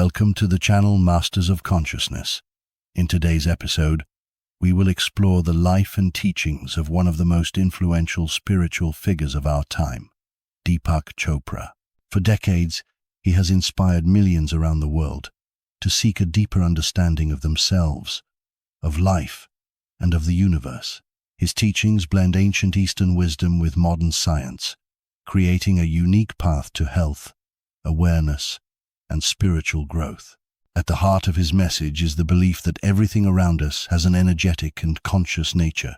Welcome to the channel Masters of Consciousness. In today's episode, we will explore the life and teachings of one of the most influential spiritual figures of our time, Deepak Chopra. For decades, he has inspired millions around the world to seek a deeper understanding of themselves, of life, and of the universe. His teachings blend ancient Eastern wisdom with modern science, creating a unique path to health, awareness, and spiritual growth. At the heart of his message is the belief that everything around us has an energetic and conscious nature.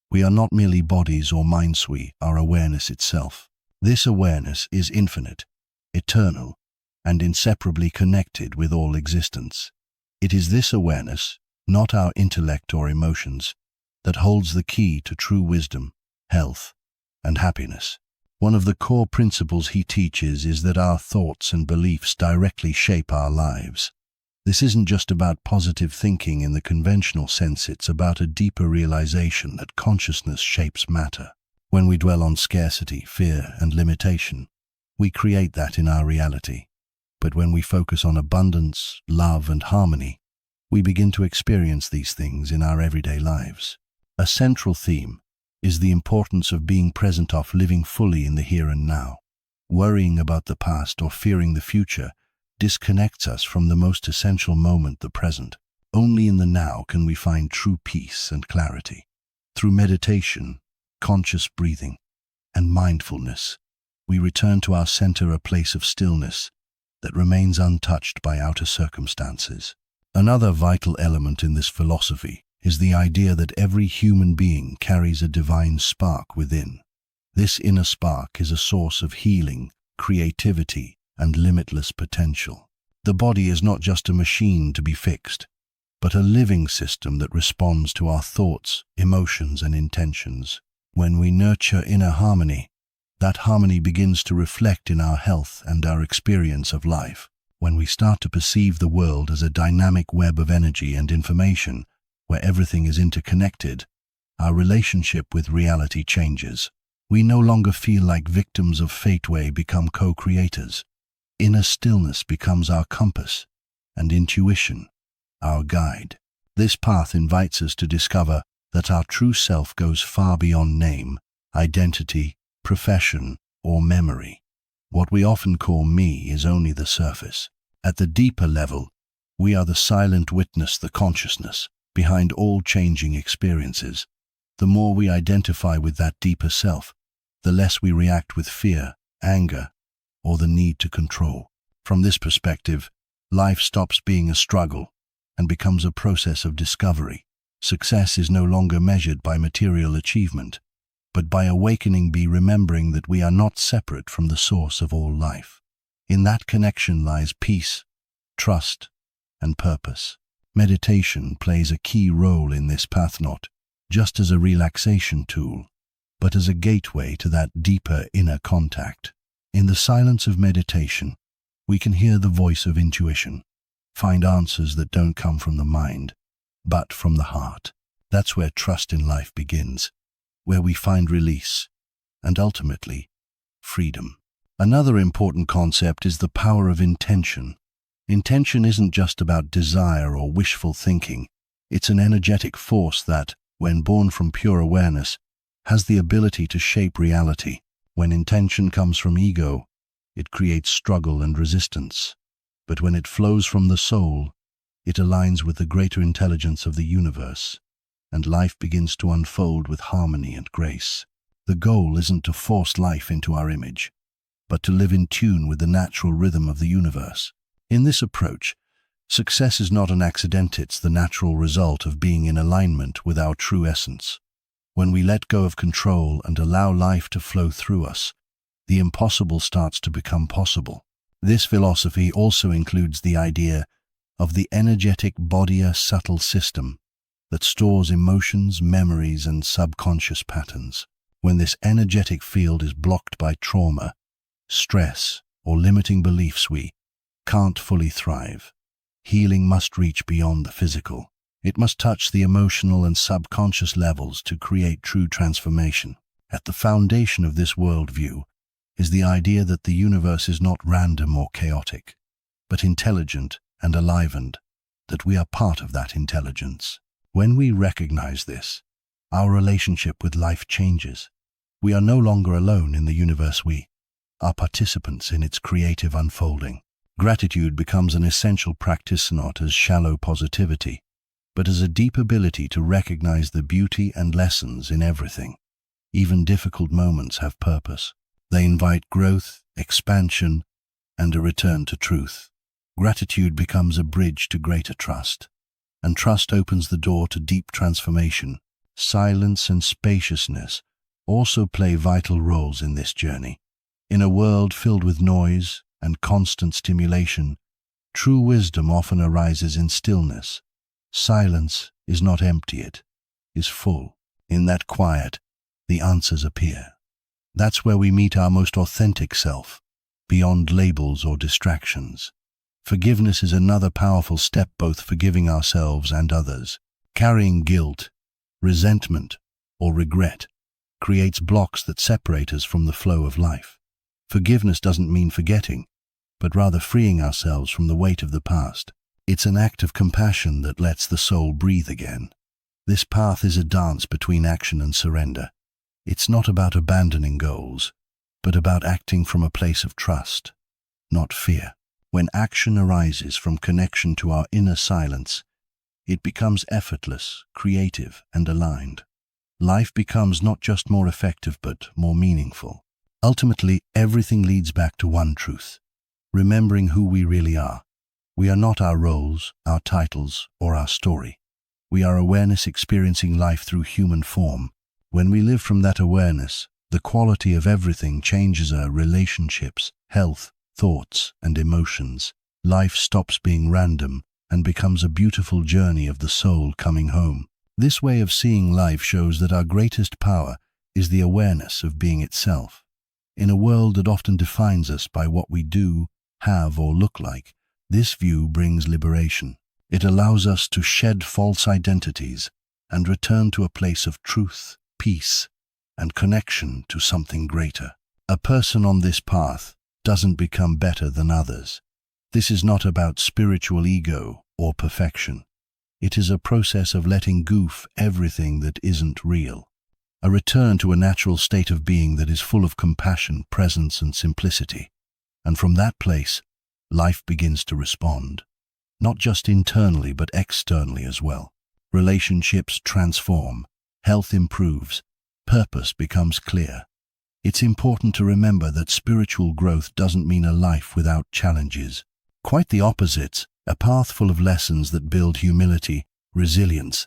We are not merely bodies or minds, we are awareness itself. This awareness is infinite, eternal, and inseparably connected with all existence. It is this awareness, not our intellect or emotions, that holds the key to true wisdom, health, and happiness. One of the core principles he teaches is that our thoughts and beliefs directly shape our lives. This isn't just about positive thinking in the conventional sense, it's about a deeper realization that consciousness shapes matter. When we dwell on scarcity, fear, and limitation, we create that in our reality. But when we focus on abundance, love, and harmony, we begin to experience these things in our everyday lives. A central theme is the importance of being present, of living fully in the here and now. Worrying about the past or fearing the future disconnects us from the most essential moment, the present. Only in the now can we find true peace and clarity. Through meditation, conscious breathing, and mindfulness, we return to our center, a place of stillness that remains untouched by outer circumstances. Another vital element in this philosophy is the idea that every human being carries a divine spark within. This inner spark is a source of healing, creativity, and limitless potential. The body is not just a machine to be fixed, but a living system that responds to our thoughts, emotions, and intentions. When we nurture inner harmony, that harmony begins to reflect in our health and our experience of life. When we start to perceive the world as a dynamic web of energy and information, where everything is interconnected, our relationship with reality changes. We no longer feel like victims of fate, we become co-creators. Inner stillness becomes our compass, and intuition, our guide. This path invites us to discover that our true self goes far beyond name, identity, profession, or memory. What we often call me is only the surface. At the deeper level, we are the silent witness, the consciousness behind all changing experiences. The more we identify with that deeper self, the less we react with fear, anger, or the need to control. From this perspective, life stops being a struggle and becomes a process of discovery. Success is no longer measured by material achievement, but by awakening, by remembering that we are not separate from the source of all life. In that connection lies peace, trust, and purpose. Meditation plays a key role in this path, not just as a relaxation tool, but as a gateway to that deeper inner contact. In the silence of meditation, we can hear the voice of intuition, find answers that don't come from the mind, but from the heart. That's where trust in life begins, where we find release, and ultimately, freedom. Another important concept is the power of intention. Intention isn't just about desire or wishful thinking. It's an energetic force that, when born from pure awareness, has the ability to shape reality. When intention comes from ego, it creates struggle and resistance. But when it flows from the soul, it aligns with the greater intelligence of the universe, and life begins to unfold with harmony and grace. The goal isn't to force life into our image, but to live in tune with the natural rhythm of the universe. In this approach, success is not an accident, it's the natural result of being in alignment with our true essence. When we let go of control and allow life to flow through us, the impossible starts to become possible. This philosophy also includes the idea of the energetic body, a subtle system that stores emotions, memories, and subconscious patterns. When this energetic field is blocked by trauma, stress, or limiting beliefs, we can't fully thrive. Healing must reach beyond the physical. It must touch the emotional and subconscious levels to create true transformation. At the foundation of this worldview is the idea that the universe is not random or chaotic, but intelligent and enlivened, that we are part of that intelligence. When we recognize this, our relationship with life changes. We are no longer alone in the universe. We are participants in its creative unfolding. Gratitude becomes an essential practice, not as shallow positivity, but as a deep ability to recognize the beauty and lessons in everything. Even difficult moments have purpose. They invite growth, expansion, and a return to truth. Gratitude becomes a bridge to greater trust, and trust opens the door to deep transformation. Silence and spaciousness also play vital roles in this journey. In a world filled with noise and constant stimulation, true wisdom often arises in stillness. Silence is not empty, it is full. In that quiet, the answers appear. That's where we meet our most authentic self, beyond labels or distractions. Forgiveness is another powerful step, both forgiving ourselves and others. Carrying guilt, resentment, or regret creates blocks that separate us from the flow of life. Forgiveness doesn't mean forgetting, but rather freeing ourselves from the weight of the past. It's an act of compassion that lets the soul breathe again. This path is a dance between action and surrender. It's not about abandoning goals, but about acting from a place of trust, not fear. When action arises from connection to our inner silence, it becomes effortless, creative, and aligned. Life becomes not just more effective, but more meaningful. Ultimately, everything leads back to one truth: remembering who we really are. We are not our roles, our titles, or our story. We are awareness experiencing life through human form. When we live from that awareness, the quality of everything changes: our relationships, health, thoughts, and emotions. Life stops being random and becomes a beautiful journey of the soul coming home. This way of seeing life shows that our greatest power is the awareness of being itself. In a world that often defines us by what we do, have, or look like, this view brings liberation. It allows us to shed false identities and return to a place of truth, peace, and connection to something greater. A person on this path doesn't become better than others. This is not about spiritual ego or perfection. It is a process of letting go of everything that isn't real. A return to a natural state of being that is full of compassion, presence, and simplicity. And from that place, life begins to respond, not just internally but externally as well. Relationships transform, health improves, purpose becomes clear. It's important to remember that spiritual growth doesn't mean a life without challenges. Quite the opposite, a path full of lessons that build humility, resilience,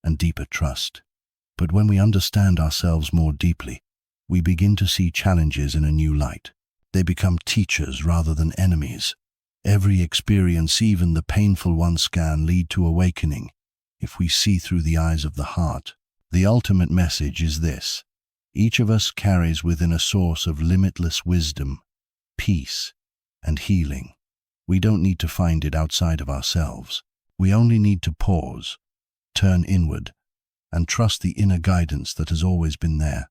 and deeper trust. But when we understand ourselves more deeply, we begin to see challenges in a new light. They become teachers rather than enemies. Every experience, even the painful ones, can lead to awakening if we see through the eyes of the heart. The ultimate message is this: each of us carries within a source of limitless wisdom, peace, and healing. We don't need to find it outside of ourselves. We only need to pause, turn inward, and trust the inner guidance that has always been there.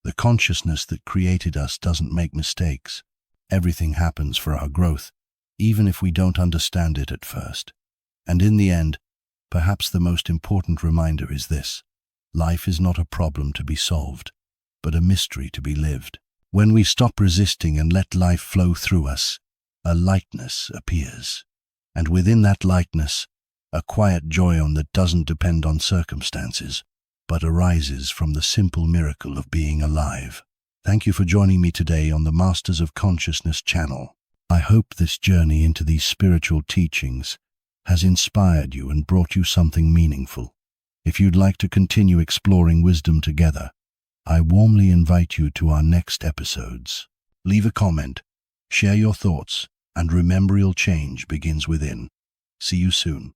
The consciousness that created us doesn't make mistakes. Everything happens for our growth, even if we don't understand it at first. And in the end, perhaps the most important reminder is this: life is not a problem to be solved, but a mystery to be lived. When we stop resisting and let life flow through us, a lightness appears. And within that lightness, a quiet joy that doesn't depend on circumstances, but arises from the simple miracle of being alive. Thank you for joining me today on the Masters of Consciousness channel. I hope this journey into these spiritual teachings has inspired you and brought you something meaningful. If you'd like to continue exploring wisdom together, I warmly invite you to our next episodes. Leave a comment, share your thoughts, and remember, real change begins within. See you soon.